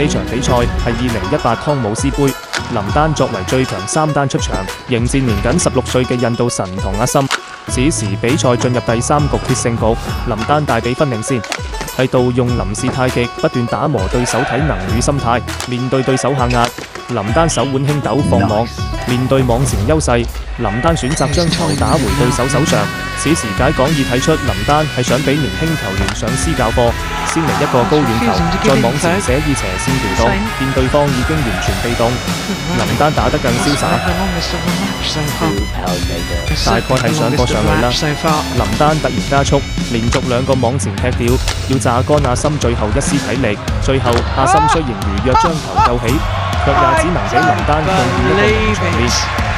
呢場比賽係2018湯姆斯杯，林丹作為最強3單出場，迎戰年僅16歲嘅印度神童阿森。此時比賽進入第3局決勝局，林丹大比分領先，喺度用臨時太極不斷打磨對手體能與心態。面對對手下壓，林丹手腕輕抖放網，面對網前優勢，林丹選擇將球打回對手手上。此時解講已睇出林丹係想俾年輕球員上私教課，先嚟一個高遠球，在網前寫意斜線調動，見對方已經完全被動，林丹打得更瀟灑，大概係上課上嚟啦。林丹突然加速，連續2個網前踢掉，要榨乾阿森最後一絲體力。最後阿森雖然如約將球救起，卻也只能俾林丹貢獻一個名場面。